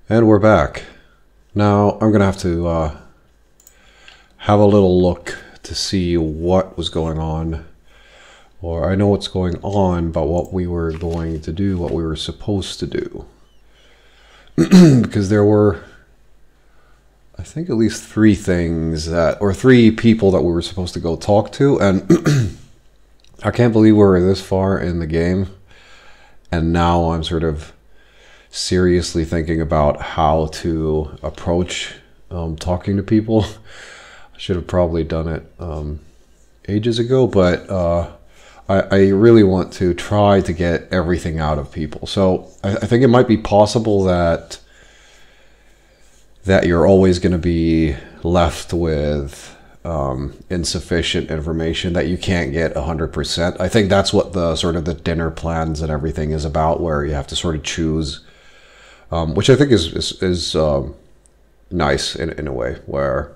And we're back. Now I'm gonna have to have a little look to see what was going on. Or I know what's going on, but what we were going to do, what we were supposed to do. Because there were, I think, at least three things that, or three people that we were supposed to go talk to, and I can't believe we're this far in the game, and now I'm sort of seriously thinking about how to approach talking to people. I should have probably done it ages ago, but I really want to try to get everything out of people. So I think it might be possible that you're always going to be left with insufficient information, that you can't get 100%. I think that's what the sort of the dinner plans and everything is about, where you have to sort of choose, which I think is nice in a way, where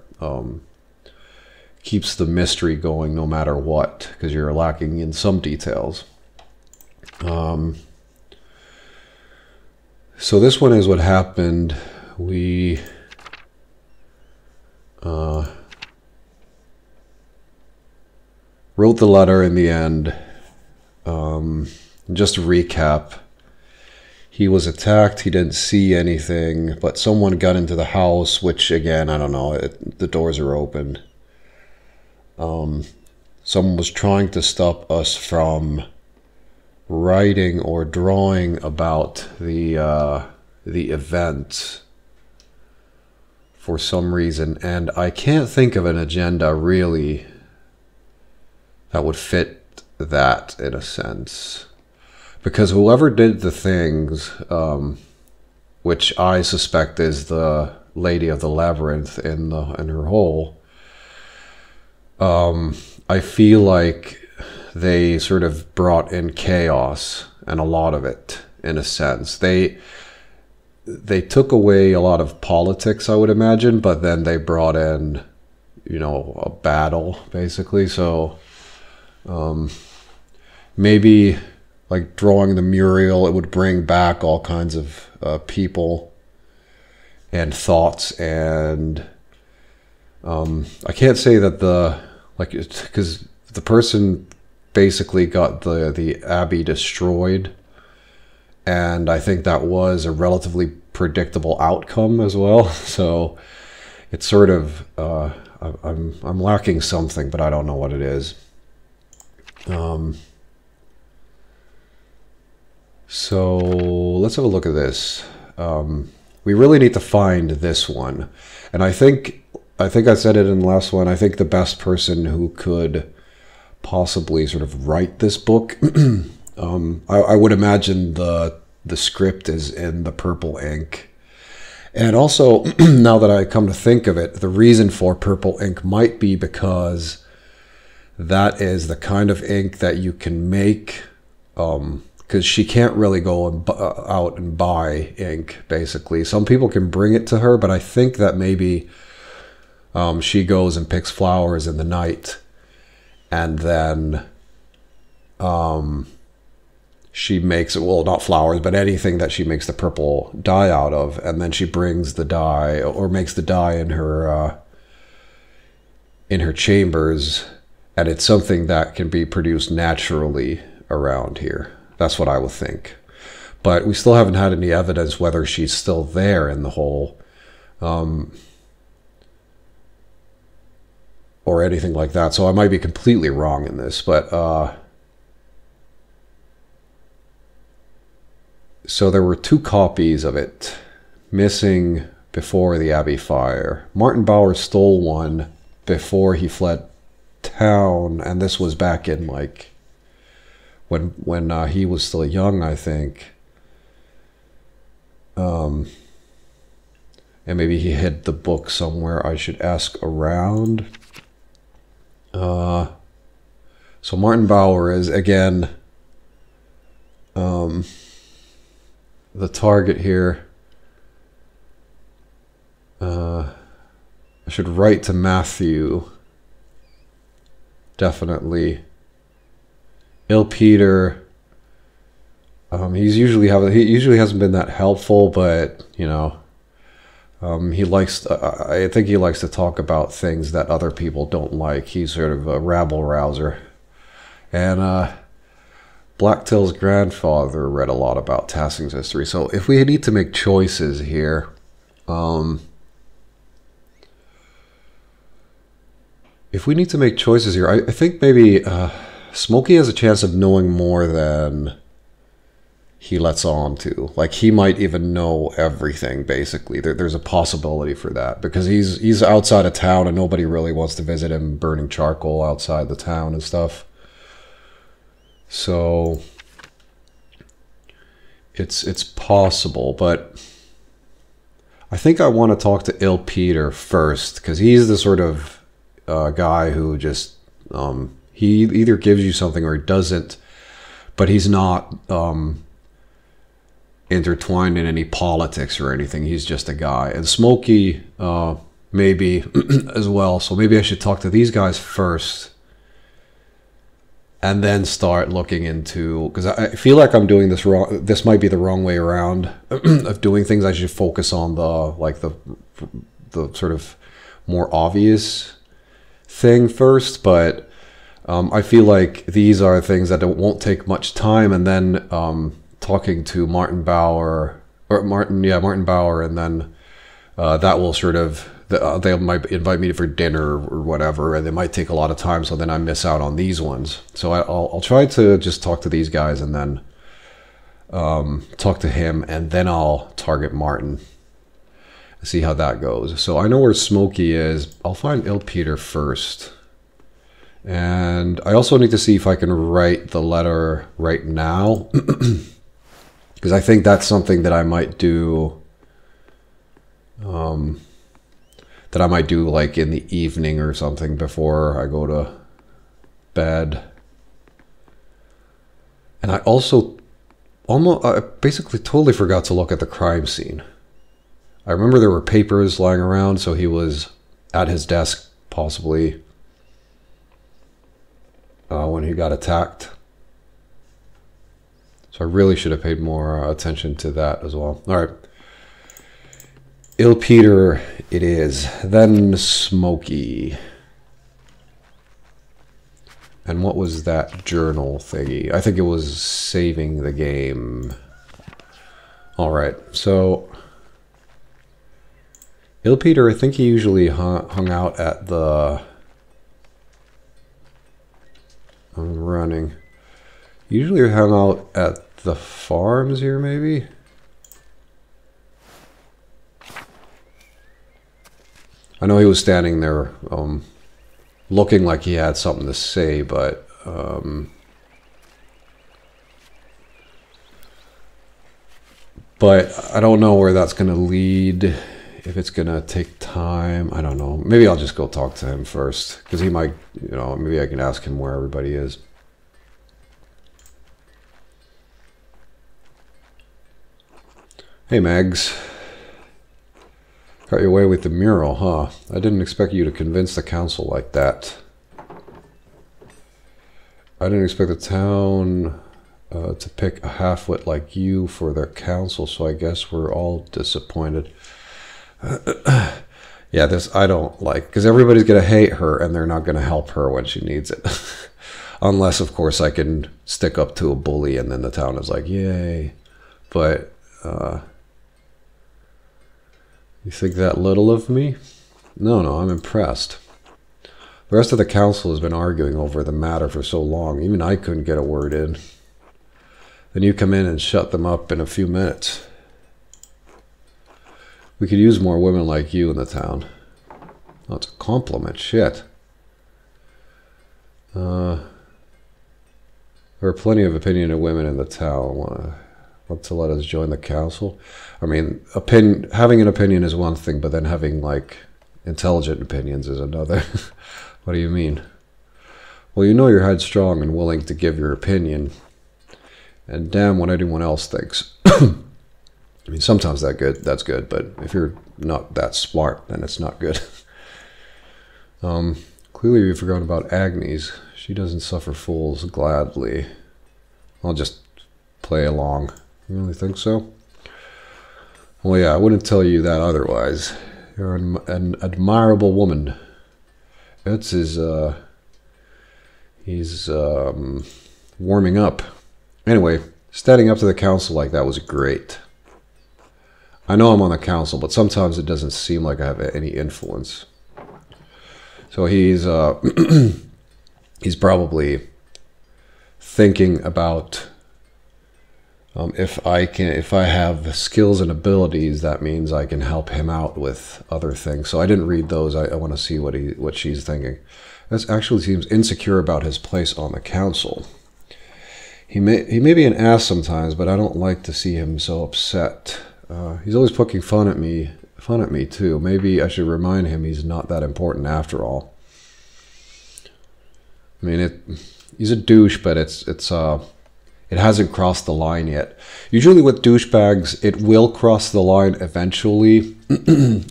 keeps the mystery going no matter what, because you're lacking in some details. So this one is what happened. We wrote the letter in the end. Just to recap, he was attacked, he didn't see anything, but someone got into the house, which again, I don't know, the doors are open. Someone was trying to stop us from writing or drawing about the event for some reason, and I can't think of an agenda really that would fit that in a sense, because whoever did the things, which I suspect is the Lady of the Labyrinth in her hole, I feel like they sort of brought in chaos, and a lot of it, in a sense. They took away a lot of politics, I would imagine, but then they brought in, you know, a battle, basically. So maybe like drawing the mural, it would bring back all kinds of people and thoughts, and I can't say that because the person basically got the abbey destroyed, and I think that was a relatively predictable outcome as well. So it's sort of I'm lacking something, but I don't know what it is. So let's have a look at this. We really need to find this one, and I think I said it in the last one. I think the best person who could possibly sort of write this book, I would imagine the script is in the purple ink. And also, now that I come to think of it, the reason for purple ink might be because that is the kind of ink that you can make, because she can't really go out and buy ink, basically. Some people can bring it to her, but I think that maybe she goes and picks flowers in the night, and then she makes, well, not flowers, but anything that she makes the purple dye out of, and then she brings the dye, or makes the dye in her chambers, and it's something that can be produced naturally around here. That's what I would think. But we still haven't had any evidence whether she's still there in the hole, or anything like that. So I might be completely wrong in this, but so there were 2 copies of it missing before the Abbey fire. Martin Bauer stole one before he fled town, and this was back in like when he was still young, I think. And maybe he hid the book somewhere. I should ask around. So Martin Bauer is, again, the target here. I should write to Matthew. Definitely. Il Peter. He usually hasn't been that helpful, but you know, He likes, I think he likes to talk about things that other people don't like. He's sort of a rabble rouser. And Blacktail's grandfather read a lot about Tassing's history. So if we need to make choices here, I think maybe Smokey has a chance of knowing more than he lets on to. Like, he might even know everything, basically. There's a possibility for that, because he's outside of town and nobody really wants to visit him burning charcoal outside the town and stuff. So it's possible, but I think I want to talk to Il Peter first, because he's the sort of guy who just he either gives you something or he doesn't, but he's not intertwined in any politics or anything. He's just a guy. And Smokey maybe as well. So maybe I should talk to these guys first and then start looking into, because I feel like I'm doing this wrong. This might be the wrong way around of doing things. I should focus on the sort of more obvious thing first, but I feel like these are things that won't take much time, and then talking to Martin Bauer, and then that will sort of, they might invite me for dinner or whatever, and it might take a lot of time, so then I miss out on these ones. So I'll try to just talk to these guys and then talk to him, and then I'll target Martin, see how that goes. So I know where Smokey is. I'll find Il Peter first. And I also need to see if I can write the letter right now. Because I think that's something that I might do. Like in the evening or something before I go to bed. And I also I basically totally forgot to look at the crime scene. I remember there were papers lying around, so he was at his desk possibly when he got attacked. So I really should have paid more attention to that as well. All right. Il Peter it is. Then Smokey. And what was that journal thingy? I think it was saving the game. All right. So Il Peter, I think he usually hung out at the... I'm running. Usually hung out at the farms here, maybe? I know he was standing there looking like he had something to say, but... but I don't know where that's going to lead, if it's going to take time. I don't know. Maybe I'll just go talk to him first, because he might, maybe I can ask him where everybody is. Hey, Megs. Got your way with the mural, huh? I didn't expect you to convince the council like that. I didn't expect the town to pick a half-wit like you for their council, so I guess we're all disappointed. Yeah, this I don't like, because everybody's going to hate her and they're not going to help her when she needs it. Unless, of course, I can stick up to a bully and then the town is like, yay. But, you think that little of me? No, I'm impressed. The rest of the council has been arguing over the matter for so long, even I couldn't get a word in. Then you come in and shut them up in a few minutes. We could use more women like you in the town. Oh, it's a compliment, shit. There are plenty of opinionated women in the town. Want to let us join the council? I mean, having an opinion is one thing, but then having, like, intelligent opinions is another. What do you mean? Well, you're headstrong and willing to give your opinion. And damn what anyone else thinks. I mean, sometimes that's good, but if you're not that smart, then it's not good. Clearly you've forgotten about Agnes. She doesn't suffer fools gladly. I'll just play along. You really think so? Well, yeah, I wouldn't tell you that otherwise. You're an admirable woman. It's his, he's warming up. Anyway, standing up to the council like that was great. I know I'm on the council, but sometimes it doesn't seem like I have any influence. So he's he's probably thinking about if I have the skills and abilities, that means I can help him out with other things. So I didn't read those. I want to see what she's thinking. This actually seems insecure about his place on the council. He may be an ass sometimes, but I don't like to see him so upset. He's always poking fun at me too. Maybe I should remind him he's not that important after all. I mean, he's a douche, but it hasn't crossed the line yet. Usually with douchebags, it will cross the line eventually.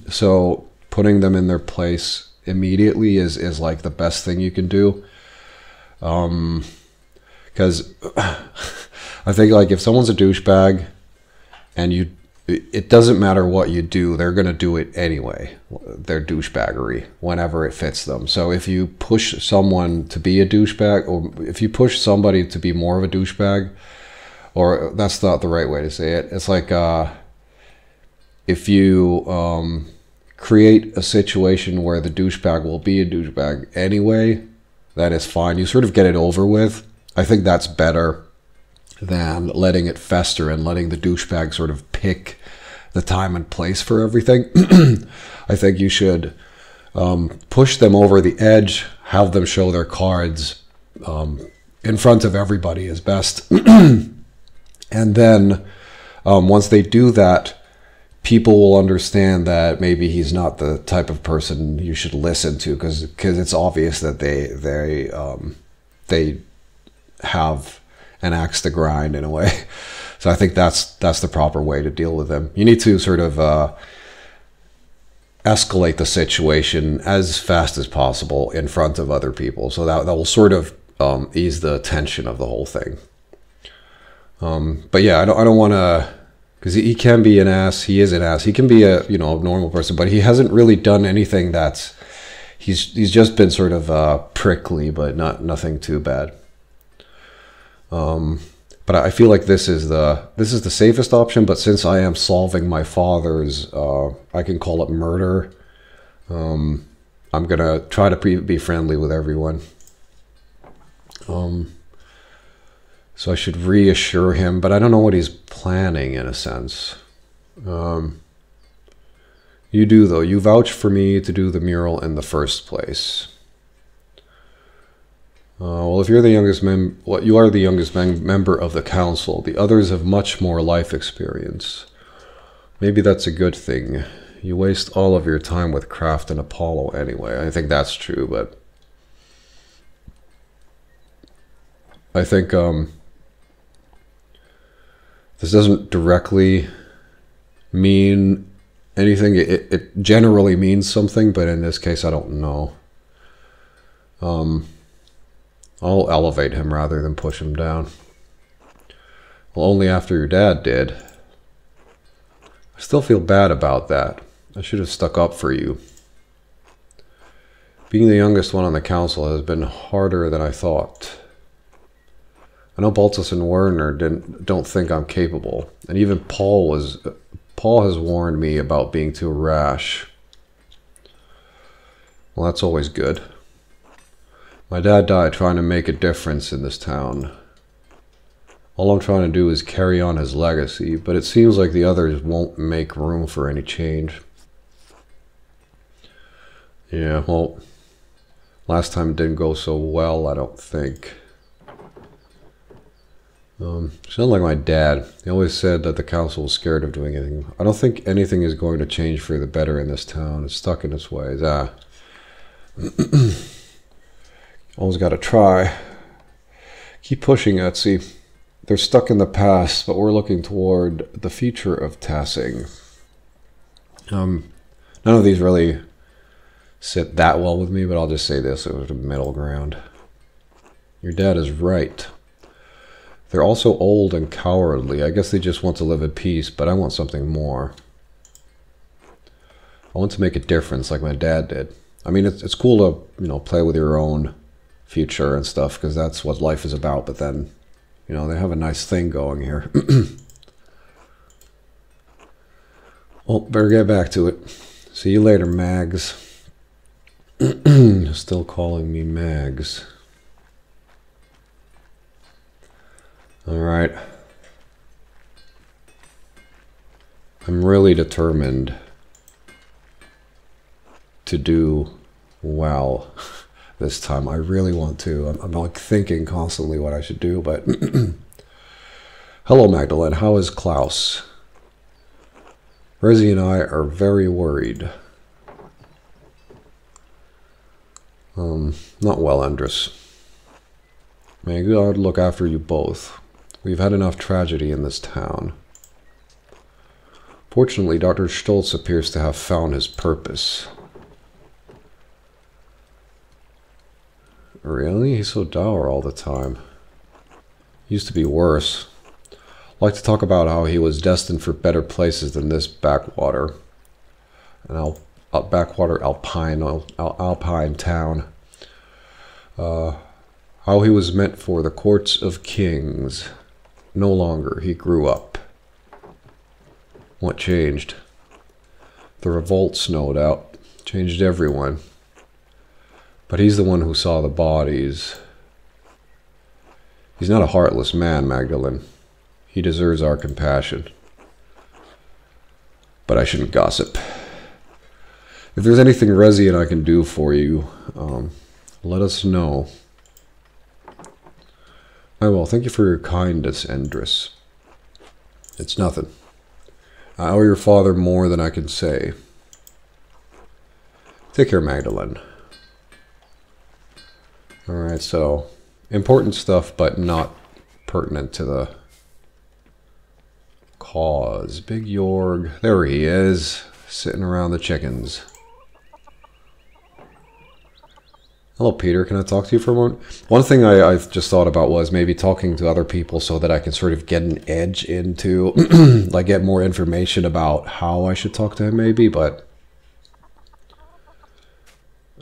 So putting them in their place immediately is like the best thing you can do. Because I think like if someone's a douchebag and it doesn't matter what you do, they're going to do it anyway. Their douchebaggery, whenever it fits them. So if you push someone to be a douchebag, or if you push somebody to be more of a douchebag, or that's not the right way to say it. It's like if you create a situation where the douchebag will be a douchebag anyway, that is fine. You sort of get it over with. I think that's better than letting it fester and letting the douchebag sort of pick the time and place for everything. I think you should push them over the edge, have them show their cards in front of everybody is best. And then once they do that, people will understand that maybe he's not the type of person you should listen to, because it's obvious that they have an axe to grind in a way. So I think that's the proper way to deal with them. You need to sort of escalate the situation as fast as possible in front of other people. So that will sort of ease the tension of the whole thing. But yeah, I don't want to, because he can be an ass. He is an ass. He can be a normal person, but he hasn't really done anything that's he's just been sort of prickly, but nothing too bad. But I feel like this is the safest option. But since I am solving my father's, I can call it murder. I'm gonna try to be friendly with everyone. So I should reassure him, but I don't know what he's planning in a sense. You do though. You vouched for me to do the mural in the first place. Well, if you're the youngest you are the youngest member of the council. The others have much more life experience. Maybe that's a good thing. You waste all of your time with Kraft and Apollo anyway. I think that's true, but I think this doesn't directly mean anything. It generally means something, but in this case, I don't know. I'll elevate him rather than push him down. Well, only after your dad did. I still feel bad about that. I should have stuck up for you. Being the youngest one on the council has been harder than I thought. I know Baltus and Werner don't think I'm capable, and even Paul has warned me about being too rash. Well, that's always good. My dad died trying to make a difference in this town. All I'm trying to do is carry on his legacy, but it seems like the others won't make room for any change. Yeah, well, last time it didn't go so well, I don't think. Sound like my dad. He always said that the council was scared of doing anything. I don't think anything is going to change for the better in this town. It's stuck in its ways. Always got to try. Keep pushing, Etsy. They're stuck in the past, but we're looking toward the future of Tassing. None of these really sit that well with me, but I'll just say this. It was a middle ground. Your dad is right. They're also old and cowardly. I guess they just want to live at peace, but I want something more. I want to make a difference like my dad did. I mean, it's cool to, you know, play with your own future and stuff, because that's what life is about, but then, you know, they have a nice thing going here. Well, better get back to it. See you later, Mags. Still calling me Mags. Alright. I'm really determined to do well this time. I really want to. I'm like thinking constantly what I should do, but... Hello, Magdalene. How is Klaus? Rezzy and I are very worried. Not well, Andrus. May God look after you both. We've had enough tragedy in this town. Fortunately, Dr. Stoltz appears to have found his purpose. Really? He's so dour all the time. Used to be worse. Like to talk about how he was destined for better places than this backwater. An backwater alpine town. How he was meant for the courts of kings. No longer. He grew up. What changed? The revolts, no doubt. Changed everyone. But he's the one who saw the bodies. He's not a heartless man, Magdalene. He deserves our compassion. But I shouldn't gossip. If there's anything Rezzy and I can do for you, let us know. I will. Thank you for your kindness, Endris. It's nothing. I owe your father more than I can say. Take care, Magdalene. Alright, so important stuff, but not pertinent to the cause. Big Jorg. There he is, sitting around the chickens. Hello, Peter. Can I talk to you for a moment? One thing I just thought about was maybe talking to other people so that I can sort of get an edge into, like get more information about how I should talk to him maybe, but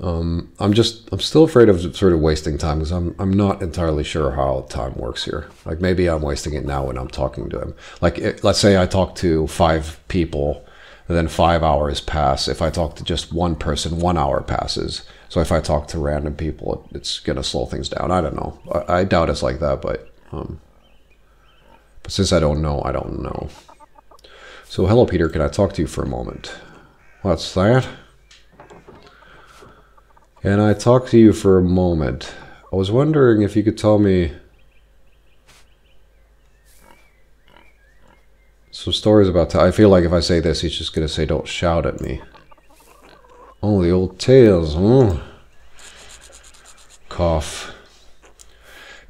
I'm still afraid of sort of wasting time because I'm not entirely sure how time works here. Like maybe I'm wasting it now when I'm talking to him. Like let's say I talk to 5 people and then 5 hours pass. If I talk to just one person, 1 hour passes. So if I talk to random people, it's gonna slow things down. I don't know. I doubt it's like that, but since I don't know, I don't know. So hello, Peter. Can I talk to you for a moment? What's that? Can I talk to you for a moment? I was wondering if you could tell me some stories about... I feel like if I say this, he's just going to say, don't shout at me. Oh, the old tales, huh? Cough.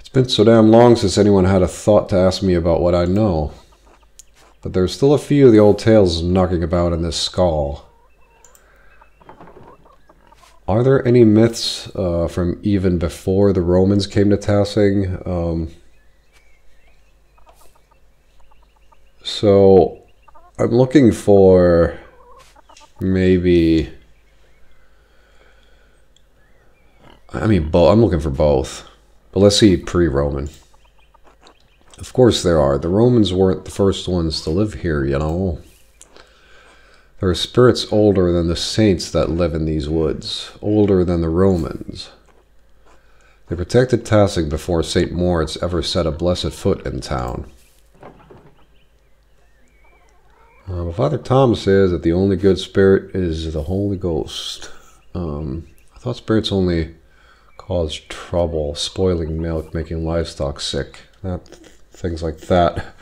It's been so damn long since anyone had a thought to ask me about what I know. But there's still a few of the old tales knocking about in this skull. Are there any myths from even before the Romans came to Tassing? So I'm looking for maybe... I mean, I'm looking for both. But let's see pre-Roman. Of course there are. The Romans weren't the first ones to live here, you know. There are spirits older than the saints that live in these woods, older than the Romans. They protected Tassing before St. Moritz ever set a blessed foot in town. But Father Tom says that the only good spirit is the Holy Ghost. I thought spirits only caused trouble, spoiling milk, making livestock sick, things like that.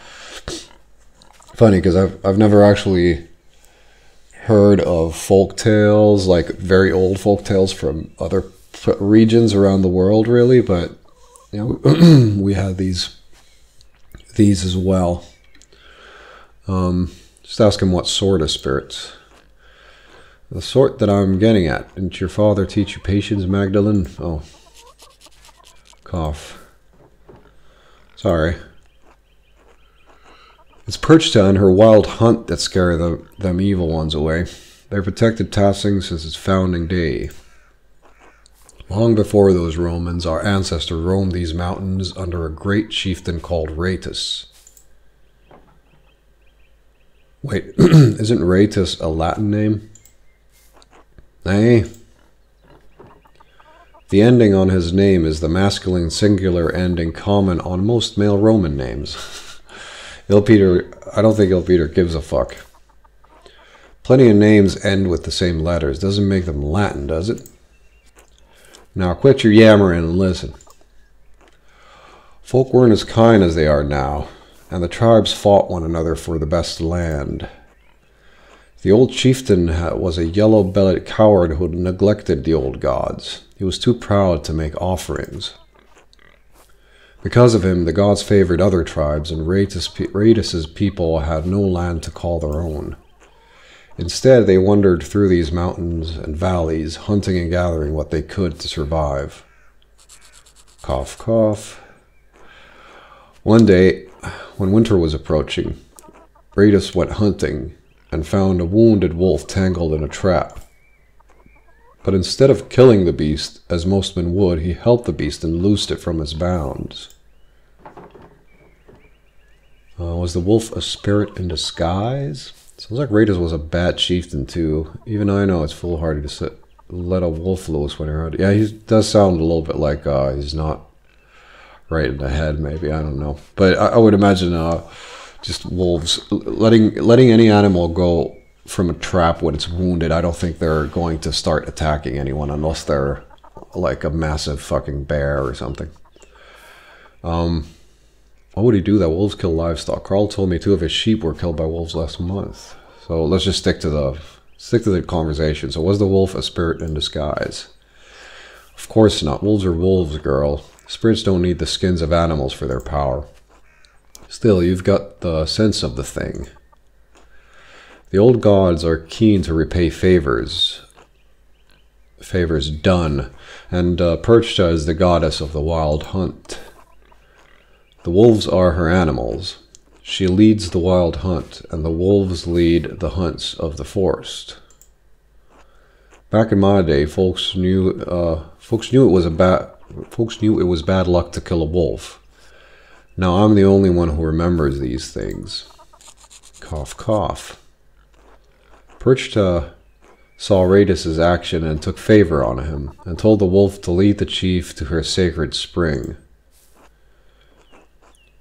Funny, because I've never actually heard of folk tales, like very old folk tales from other regions around the world, really, but you know, we have these as well. Just ask him what sort of spirits. The sort that I'm getting at. Didn't your father teach you patience, Magdalene? Oh. Cough. Sorry. It's Perchta and her wild hunt that scare them evil ones away. They protected Tassing since its founding day. Long before those Romans, our ancestors roamed these mountains under a great chieftain called Rhaetus. Wait, isn't Rhaetus a Latin name? Nay. The ending on his name is the masculine singular ending common on most male Roman names. Ilpeter, I don't think Ilpeter gives a fuck. Plenty of names end with the same letters. Doesn't make them Latin, does it? Now quit your yammering and listen. Folk weren't as kind as they are now, and the tribes fought one another for the best land. The old chieftain was a yellow-bellied coward who neglected the old gods. He was too proud to make offerings. Because of him, the gods favored other tribes, and Rhaetus's people had no land to call their own. Instead, they wandered through these mountains and valleys, hunting and gathering what they could to survive. Cough, cough. One day, when winter was approaching, Rhaetus went hunting and found a wounded wolf tangled in a trap. But instead of killing the beast, as most men would, he helped the beast and loosed it from its bounds. Was the wolf a spirit in disguise? Sounds like Rhaetus was a bad chieftain too. Even I know it's foolhardy to let a wolf loose when you're hunting. Yeah, he does sound a little bit like he's not right in the head, maybe. I don't know. But I would imagine just wolves letting any animal go from a trap when it's wounded. I don't think they're going to start attacking anyone unless they're like a massive fucking bear or something. Why would he do that? Wolves kill livestock. Carl told me 2 of his sheep were killed by wolves last month. So let's just stick to the conversation. So was the wolf a spirit in disguise? Of course not. Wolves are wolves, girl. Spirits don't need the skins of animals for their power. Still, you've got the sense of the thing. The old gods are keen to repay favors done, and Perchta is the goddess of the wild hunt. The wolves are her animals. She leads the wild hunt, and the wolves lead the hunts of the forest. Back in my day, folks knew it was bad luck to kill a wolf. Now I'm the only one who remembers these things. Cough, cough. Perchta saw Rhaetus's action and took favor on him, and told the wolf to lead the chief to her sacred spring.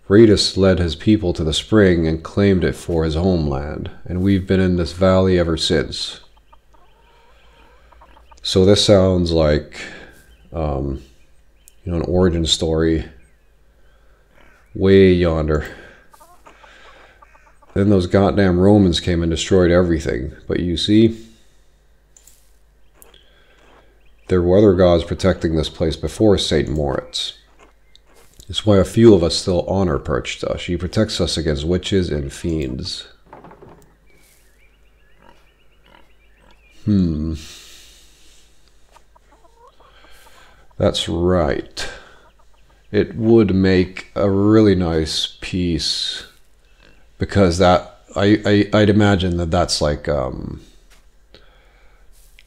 Rhaetus led his people to the spring and claimed it for his homeland, and we've been in this valley ever since. So this sounds like, an origin story way yonder. Then those goddamn Romans came and destroyed everything. But you see, there were other gods protecting this place before St. Moritz. It's why a few of us still honor Perchta. She protects us against witches and fiends. That's right. It would make a really nice piece, because that I'd imagine that that's like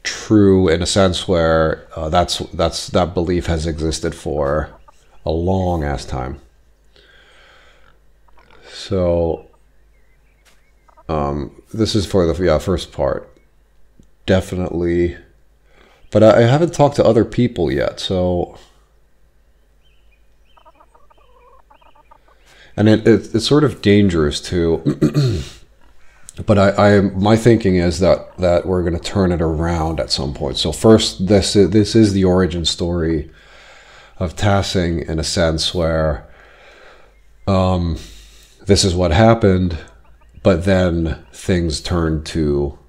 true in a sense where that belief has existed for a long ass time. So this is for the first part, definitely. But I haven't talked to other people yet, so. And it's sort of dangerous too. But my thinking is that we're going to turn it around at some point. So first, this is the origin story of Tassing, in a sense where this is what happened, but then things turned to,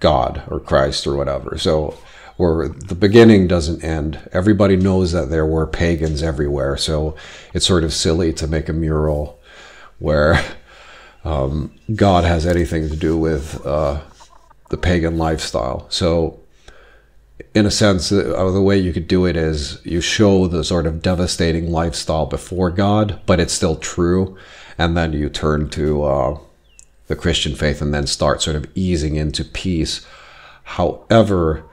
God or Christ or whatever. So where the beginning doesn't end. Everybody knows that there were pagans everywhere, so it's sort of silly to make a mural where God has anything to do with the pagan lifestyle. So in a sense, the way you could do it is you show the sort of devastating lifestyle before God, but it's still true, and then you turn to the Christian faith and then start sort of easing into peace. However,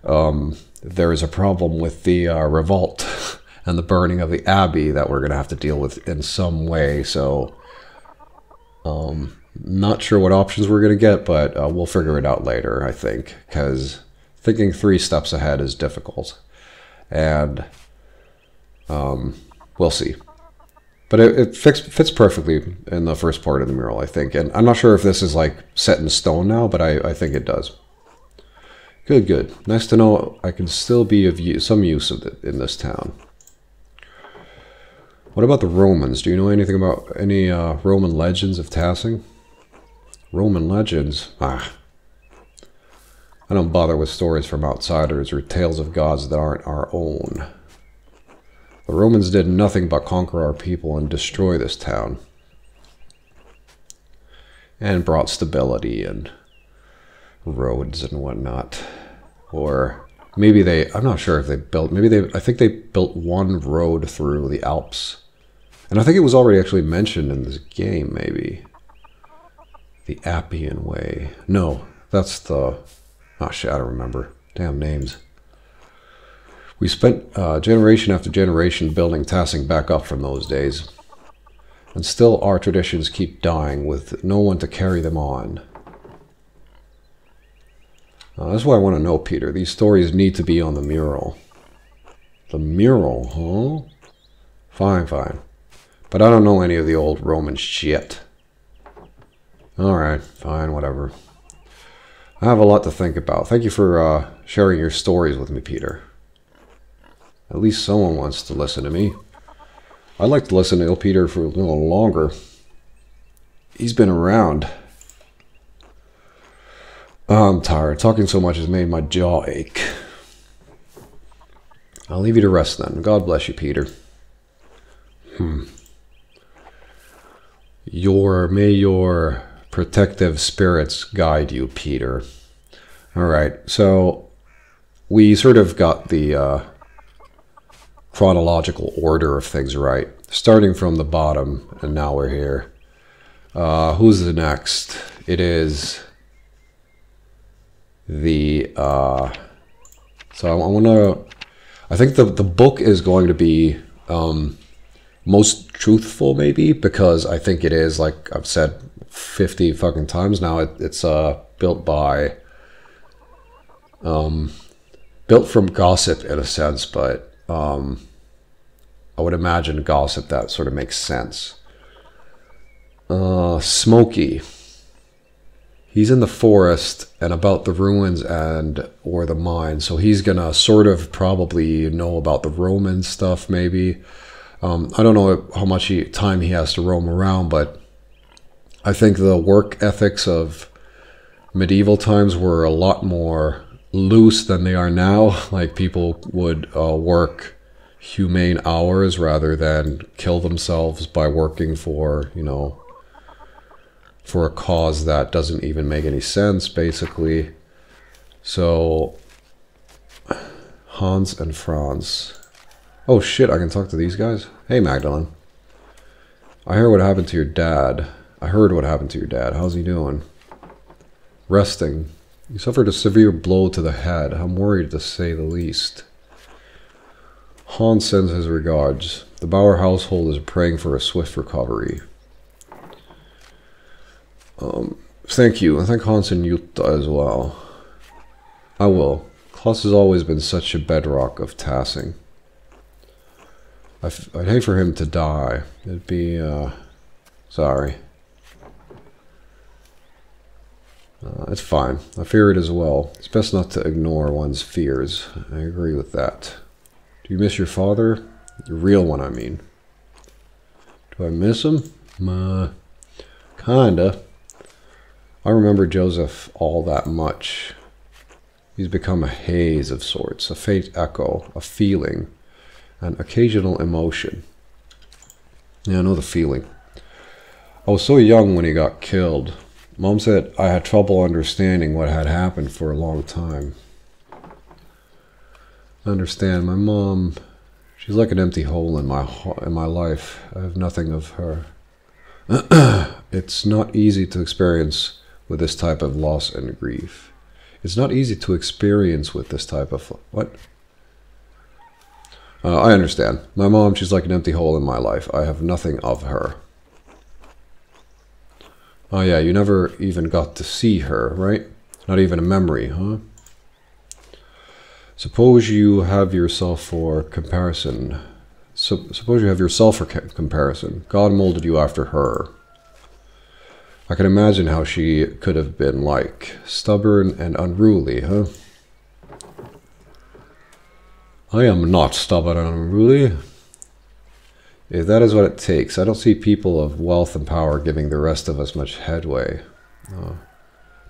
there is a problem with the revolt and the burning of the abbey that we're going to have to deal with in some way. So, not sure what options we're going to get, but we'll figure it out later, I think, because thinking 3 steps ahead is difficult. And we'll see. But it fits perfectly in the first part of the mural, I think. And I'm not sure if this is like set in stone now, but I think it does. Good, good. Nice to know I can still be of some use of it in this town. What about the Romans? Do you know anything about any Roman legends of Tassing? Roman legends? Ah. I don't bother with stories from outsiders or tales of gods that aren't our own. The Romans did nothing but conquer our people and destroy this town. And brought stability and roads and whatnot. Or maybe I'm not sure if they built, I think they built one road through the Alps. And I think it was already actually mentioned in this game, maybe. The Appian Way. No, that's the, oh shit, I don't remember. Damn names. We spent generation after generation building Tassing back up from those days. And still our traditions keep dying with no one to carry them on. That's what I want to know, Peter. These stories need to be on the mural. The mural, huh? Fine, fine. But I don't know any of the old Roman shit. Alright, fine, whatever. I have a lot to think about. Thank you for sharing your stories with me, Peter. At least someone wants to listen to me. I'd like to listen to Peter for a little longer. He's been around. I'm tired. Talking so much has made my jaw ache. I'll leave you to rest then. God bless you, Peter. May your protective spirits guide you, Peter. Alright, so we sort of got the chronological order of things right. Starting from the bottom, and now we're here. Who's the next? It is the so I think the book is going to be most truthful, maybe, because I think it is, like I've said 50 fucking times now, it's built by built from gossip in a sense, but I would imagine gossip that sort of makes sense. Smokey. He's in the forest and about the ruins or the mine, so he's gonna sort of probably know about the Roman stuff, maybe. I don't know how much time he has to roam around, but I think the work ethics of medieval times were a lot more loose than they are now. Like, people would work humane hours rather than kill themselves by working for, you know, for a cause that doesn't even make any sense, basically. So, Hans and Franz. Oh shit, I can talk to these guys? Hey, Magdalene. I heard what happened to your dad. How's he doing? Resting. He suffered a severe blow to the head. I'm worried, to say the least. Hans sends his regards. The Bauer household is praying for a swift recovery. Thank you, and thank Hans and Jutta as well. I will. Klaus has always been such a bedrock of Tassing. I'd hate for him to die. It'd be, sorry. It's fine. I fear it as well. It's best not to ignore one's fears. I agree with that. Do you miss your father? The real one, I mean. Do I miss him? Kinda. I remember Joseph all that much. He's become a haze of sorts, a faint echo, a feeling, an occasional emotion. Yeah, I know the feeling. I was so young when he got killed. Mom said I had trouble understanding what had happened for a long time. I understand. My mom, she's like an empty hole in my life. I have nothing of her. It's not easy to experience with this type of loss and grief. It's not easy to experience with this type of... What? I understand. My mom, she's like an empty hole in my life. I have nothing of her. Oh yeah, you never even got to see her, right? Not even a memory, huh? Suppose you have yourself for comparison. Suppose you have yourself for comparison. God molded you after her. I can imagine how she could have been like. Stubborn and unruly, huh? I am not stubborn and unruly. If that is what it takes, I don't see people of wealth and power giving the rest of us much headway.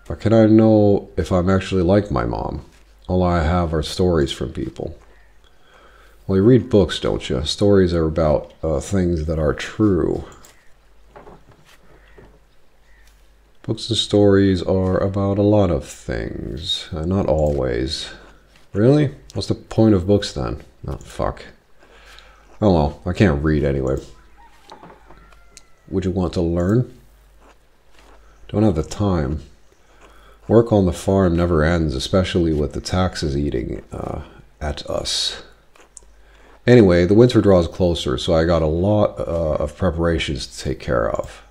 But can I know if I'm actually like my mom? All I have are stories from people. Well, you read books, don't you? Stories are about things that are true. Books and stories are about a lot of things. Not always. Really? What's the point of books then? Oh, fuck. Oh well, I can't read anyway. Would you want to learn? Don't have the time. Work on the farm never ends, especially with the taxes eating at us. Anyway, the winter draws closer, so I got a lot of preparations to take care of.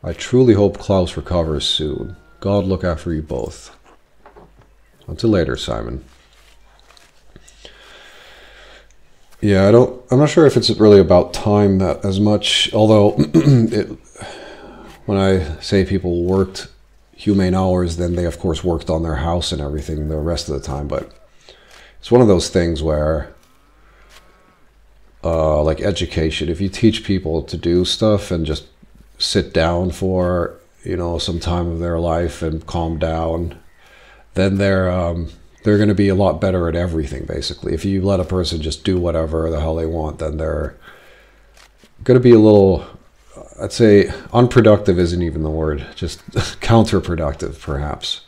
I truly hope Klaus recovers soon. God look after you both. Until later, Simon. Yeah, I'm not sure if it's really about time that as much, although when I say people worked humane hours, then they of course worked on their house and everything the rest of the time, but it's one of those things where like education, if you teach people to do stuff and just sit down for, you know, some time of their life and calm down, then they're going to be a lot better at everything, basically. If you let a person just do whatever the hell they want, then they're going to be a little, I'd say, unproductive isn't even the word, just counterproductive, perhaps.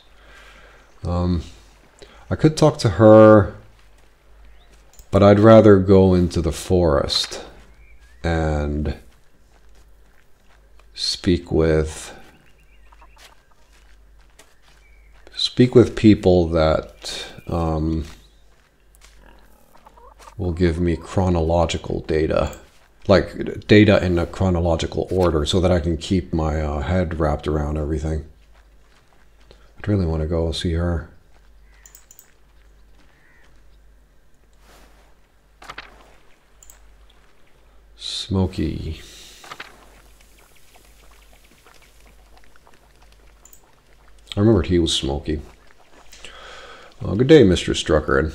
I could talk to her, but I'd rather go into the forest and speak with people that will give me chronological data, like data in a chronological order, so that I can keep my head wrapped around everything. I'd really want to go see her. Smoky. I remembered he was smoky. Good day, Mr. Strucker.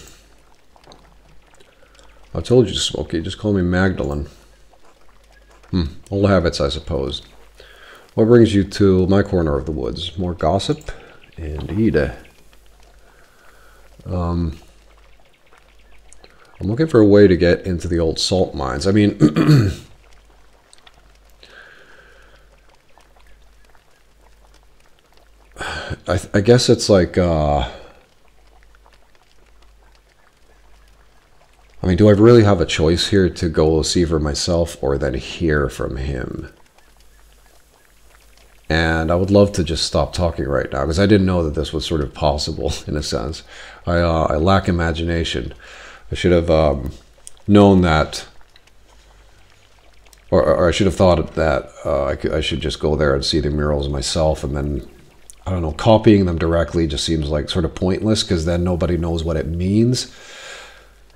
I told you, Smoky. Just call me Magdalene. Old habits, I suppose. What brings you to my corner of the woods? More gossip? Indeed. I'm looking for a way to get into the old salt mines. I mean... I guess it's like, I mean, do I really have a choice here to go see for myself or then hear from him? And I would love to just stop talking right now, because I didn't know that this was sort of possible, in a sense. I lack imagination. I should have known that, or I should have thought that I should just go there and see the murals myself, and then, I don't know, copying them directly just seems like sort of pointless, because then nobody knows what it means.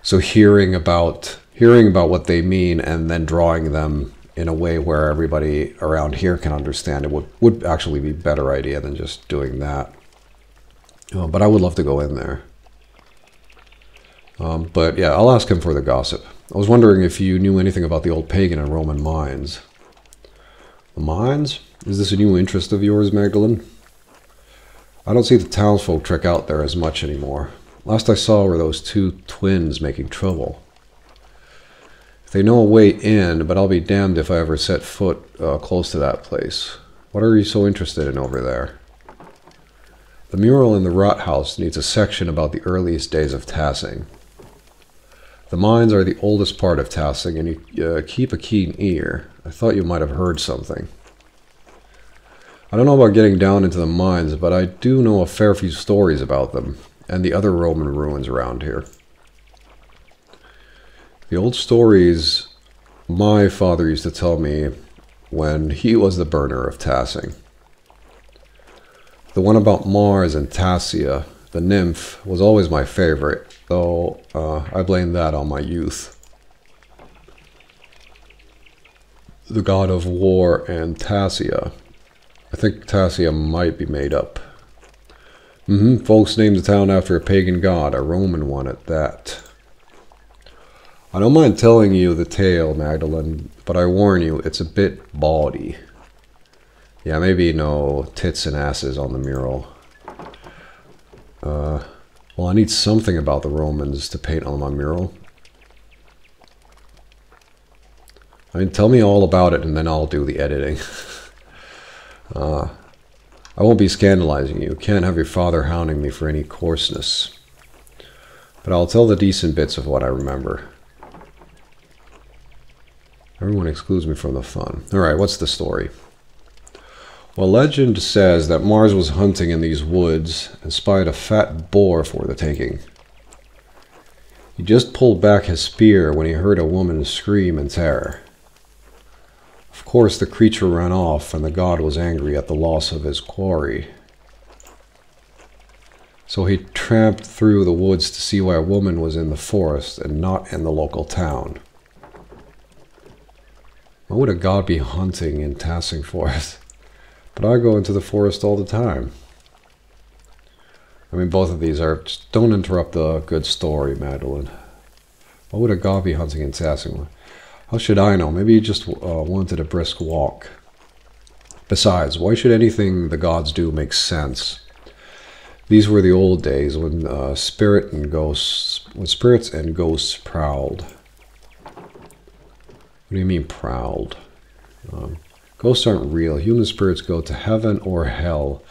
So hearing about what they mean and then drawing them in a way where everybody around here can understand it would actually be a better idea than just doing that. But I would love to go in there. But yeah, I'll ask him for the gossip. I was wondering if you knew anything about the old pagan and Roman mines. The mines? Is this a new interest of yours, Magdalene? I don't see the townsfolk trek out there as much anymore. Last I saw were those two twins making trouble. If they know a way in, but I'll be damned if I ever set foot close to that place. What are you so interested in over there? The mural in the rot house needs a section about the earliest days of Tassing. The mines are the oldest part of Tassing, and you keep a keen ear. I thought you might have heard something. I don't know about getting down into the mines, but I do know a fair few stories about them, and the other Roman ruins around here. The old stories my father used to tell me when he was the burner of Tassing. The one about Mars and Tassia, the nymph, was always my favorite, though I blame that on my youth. The god of war and Tassia. I think Tassia might be made up. Folks named the town after a pagan god, a Roman one at that. I don't mind telling you the tale, Magdalene, but I warn you, it's a bit bawdy. Yeah, maybe no tits and asses on the mural. Well, I need something about the Romans to paint on my mural. I mean, tell me all about it and then I'll do the editing. I won't be scandalizing you. Can't have your father hounding me for any coarseness. But I'll tell the decent bits of what I remember. Everyone excludes me from the fun. Alright, what's the story? Well, legend says that Mars was hunting in these woods and spied a fat boar for the taking. He just pulled back his spear when he heard a woman scream in terror. Of course, the creature ran off, and the god was angry at the loss of his quarry. So he tramped through the woods to see why a woman was in the forest and not in the local town. Why would a god be hunting in Tassing Forest? But I go into the forest all the time. I mean, both of these are... Just don't interrupt the good story, Madeline. Why would a god be hunting in Tassing? How should I know? Maybe he just wanted a brisk walk. Besides, why should anything the gods do make sense? These were the old days when spirits and ghosts prowled. What do you mean prowled? Ghosts aren't real. Human spirits go to heaven or hell.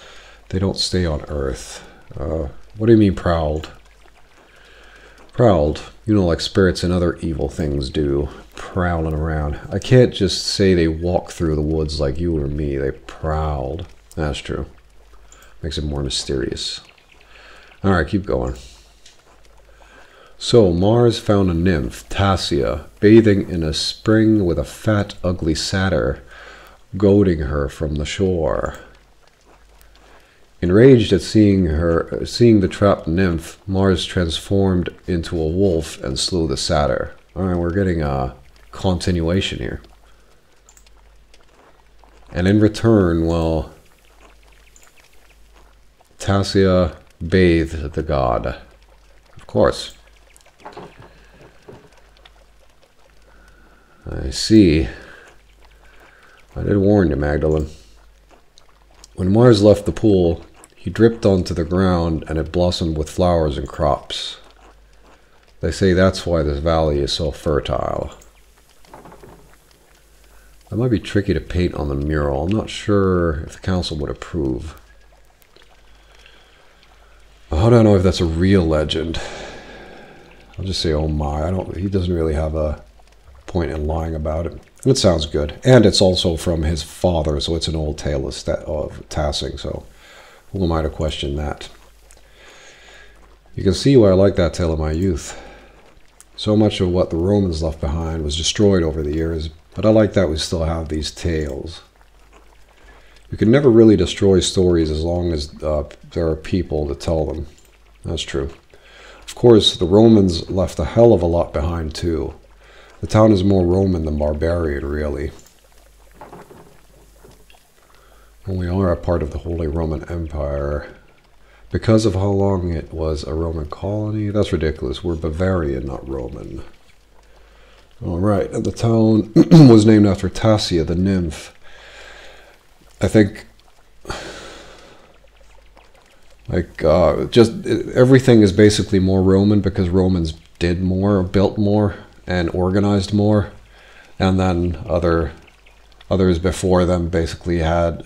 They don't stay on earth. What do you mean prowled? Prowled. You know, like spirits and other evil things do. Prowling around. I can't just say they walk through the woods like you or me. They prowled. That's true. Makes it more mysterious. Alright, keep going. So, Mars found a nymph, Tassia, bathing in a spring with a fat, ugly satyr, goading her from the shore. Enraged at seeing the trapped nymph, Mars transformed into a wolf and slew the satyr. Alright, we're getting a continuation here. And in return, well, Tassia bathed the god. Of course. I see. I did warn you, Magdalene. When Mars left the pool, he dripped onto the ground and it blossomed with flowers and crops. They say that's why this valley is so fertile. That might be tricky to paint on the mural. I'm not sure if the council would approve. How do I know if that's a real legend? I'll just say, oh my. He doesn't really have a point in lying about it. It sounds good. And it's also from his father, so it's an old tale of Tassing, so who am I to question that? You can see why I like that tale of my youth. So much of what the Romans left behind was destroyed over the years, but I like that we still have these tales. You can never really destroy stories as long as there are people to tell them. That's true. Of course, the Romans left a hell of a lot behind too. The town is more Roman than barbarian, really. And we are a part of the Holy Roman Empire. Because of how long it was a Roman colony? That's ridiculous. We're Bavarian, not Roman. Alright, and the town was named after Tassia, the nymph. I think... just everything is basically more Roman because Romans did more, built more, and organized more, and then others before them basically had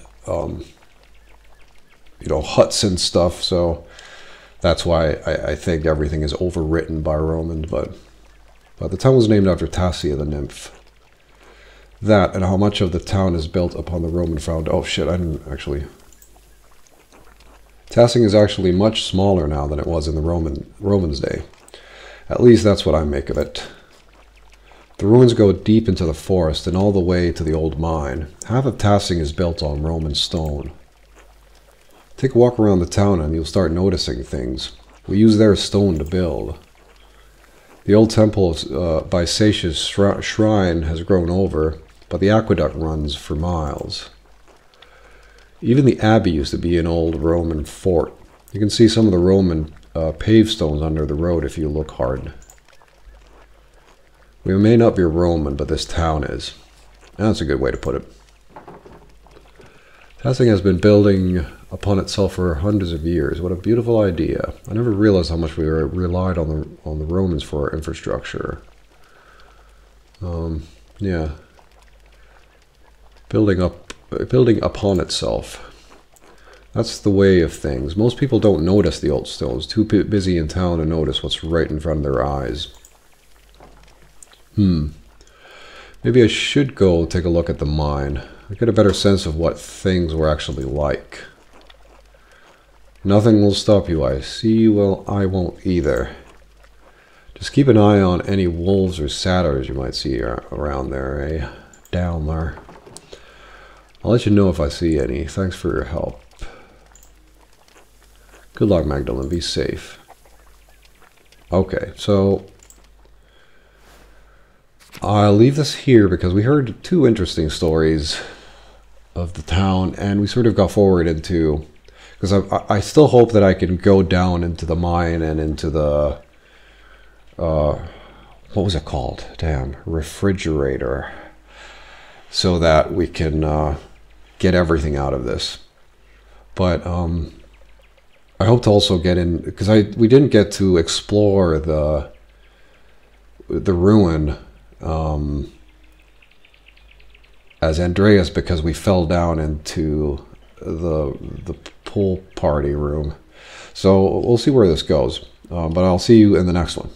huts and stuff, so that's why I think everything is overwritten by Romans, but the town was named after Tassia the nymph. that and how much of the town is built upon the Roman found. Oh shit, I didn't actually. Tassing is actually much smaller now than it was in the Romans' day. At least that's what I make of it. The ruins go deep into the forest and all the way to the old mine. Half of Tassing is built on Roman stone. Take a walk around the town and you'll start noticing things. We use their stone to build. The old temple by Satia's shrine has grown over, but the aqueduct runs for miles. Even the abbey used to be an old Roman fort. You can see some of the Roman paved stones under the road if you look hard. We may not be Roman, but this town is. That's a good way to put it. Tassing has been building upon itself for hundreds of years. What a beautiful idea. I never realized how much we relied on the Romans for our infrastructure. Yeah. Building upon itself. That's the way of things. Most people don't notice the old stones. Too busy in town to notice what's right in front of their eyes. Maybe I should go take a look at the mine. I get a better sense of what things were actually like. Nothing will stop you, I see. Well, I won't either. Just keep an eye on any wolves or satyrs you might see around there, eh? Down there. I'll let you know if I see any. Thanks for your help. Good luck, Magdalene. Be safe. Okay, so I'll leave this here because we heard two interesting stories of the town, and we sort of got forward into, because I still hope that I can go down into the mine and into the what was it called? Damn, refrigerator, so that we can get everything out of this. But I hope to also get in, because we didn't get to explore the ruin as Andreas, because we fell down into the pool party room. So we'll see where this goes, but I'll see you in the next one.